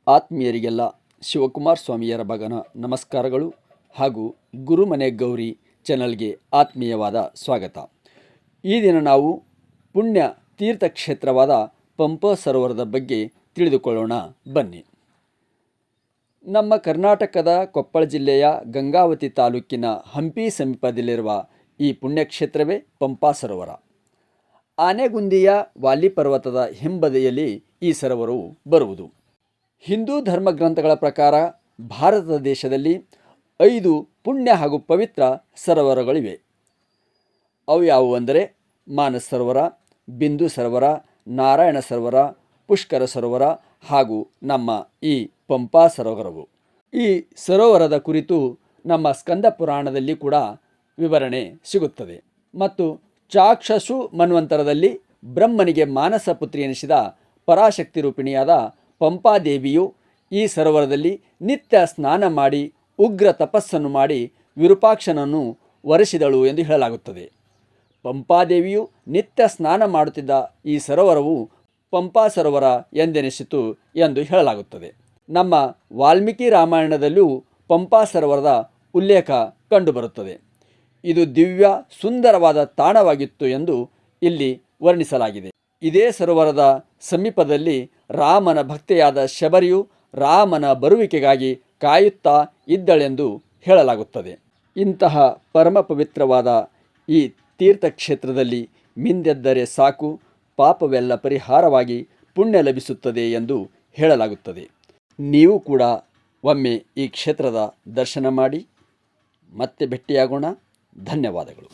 ಆತ್ಮೀಯರಿಗೆಲ್ಲ ಶಿವಕುಮಾರ್ ಸ್ವಾಮಿಯರ ಬಗನ ನಮಸ್ಕಾರಗಳು ಹಾಗೂ ಗುರುಮನೆ ಗೌರಿ ಚಾನಲ್ಗೆ ಆತ್ಮೀಯವಾದ ಸ್ವಾಗತ. ಈ ದಿನ ನಾವು ಪುಣ್ಯ ತೀರ್ಥಕ್ಷೇತ್ರವಾದ ಪಂಪ ಸರೋವರದ ಬಗ್ಗೆ ತಿಳಿದುಕೊಳ್ಳೋಣ ಬನ್ನಿ. ನಮ್ಮ ಕರ್ನಾಟಕದ ಕೊಪ್ಪಳ ಜಿಲ್ಲೆಯ ಗಂಗಾವತಿ ತಾಲೂಕಿನ ಹಂಪಿ ಸಮೀಪದಲ್ಲಿರುವ ಈ ಪುಣ್ಯಕ್ಷೇತ್ರವೇ ಪಂಪಾ ಸರೋವರ. ಆನೆಗುಂದಿಯ ವಾಲಿ ಪರ್ವತದ ಹಿಂಬದಿಯಲ್ಲಿ ಈ ಸರೋವರವು ಬರುವುದು. ಹಿಂದೂ ಧರ್ಮ ಗ್ರಂಥಗಳ ಪ್ರಕಾರ ಭಾರತ ದೇಶದಲ್ಲಿ 5 ಪುಣ್ಯ ಹಾಗೂ ಪವಿತ್ರ ಸರೋವರಗಳಿವೆ. ಅವು ಯಾವುವೆಂದರೆ ಮಾನಸ ಸರೋವರ, ಬಿಂದು ಸರೋವರ, ನಾರಾಯಣ ಸರೋವರ, ಪುಷ್ಕರ ಸರೋವರ ಹಾಗೂ ನಮ್ಮ ಈ ಪಂಪಾ ಸರೋವರವು. ಈ ಸರೋವರದ ಕುರಿತು ನಮ್ಮ ಸ್ಕಂದ ಪುರಾಣದಲ್ಲಿ ಕೂಡ ವಿವರಣೆ ಸಿಗುತ್ತದೆ. ಮತ್ತು ಚಾಕ್ಷಸು ಮನ್ವಂತರದಲ್ಲಿ ಬ್ರಹ್ಮನಿಗೆ ಮಾನಸ ಪುತ್ರಿ ಎನಿಸಿದ ಪರಾಶಕ್ತಿ ರೂಪಿಣಿಯಾದ ಪಂಪಾದೇವಿಯು ಈ ಸರೋವರದಲ್ಲಿ ನಿತ್ಯ ಸ್ನಾನ ಮಾಡಿ ಉಗ್ರ ತಪಸ್ಸನ್ನು ಮಾಡಿ ವಿರೂಪಾಕ್ಷನನ್ನು ವರಿಸಿದಳು ಎಂದು ಹೇಳಲಾಗುತ್ತದೆ. ಪಂಪಾದೇವಿಯು ನಿತ್ಯ ಸ್ನಾನ ಮಾಡುತ್ತಿದ್ದ ಈ ಸರೋವರವು ಪಂಪಾ ಸರೋವರ ಎಂದೆನಿಸಿತು ಎಂದು ಹೇಳಲಾಗುತ್ತದೆ. ನಮ್ಮ ವಾಲ್ಮೀಕಿ ರಾಮಾಯಣದಲ್ಲೂ ಪಂಪಾ ಸರೋವರದ ಉಲ್ಲೇಖ ಕಂಡುಬರುತ್ತದೆ. ಇದು ದಿವ್ಯ ಸುಂದರವಾದ ತಾಣವಾಗಿತ್ತು ಎಂದು ಇಲ್ಲಿ ವರ್ಣಿಸಲಾಗಿದೆ. ಇದೇ ಸರೋವರದ ಸಮೀಪದಲ್ಲಿ ರಾಮನ ಭಕ್ತೆಯಾದ ಶಬರಿಯು ರಾಮನ ಬರುವಿಕೆಗಾಗಿ ಕಾಯುತ್ತಾ ಇದ್ದಳೆಂದು ಹೇಳಲಾಗುತ್ತದೆ. ಇಂತಹ ಪರಮ ಪವಿತ್ರವಾದ ಈ ತೀರ್ಥಕ್ಷೇತ್ರದಲ್ಲಿ ಮಿಂದೆದ್ದರೆ ಸಾಕು, ಪಾಪವೆಲ್ಲ ಪರಿಹಾರವಾಗಿ ಪುಣ್ಯ ಲಭಿಸುತ್ತದೆ ಎಂದು ಹೇಳಲಾಗುತ್ತದೆ. ನೀವು ಕೂಡ ಒಮ್ಮೆ ಈ ಕ್ಷೇತ್ರದ ದರ್ಶನ ಮಾಡಿ. ಮತ್ತೆ ಭೇಟಿಯಾಗೋಣ. ಧನ್ಯವಾದಗಳು.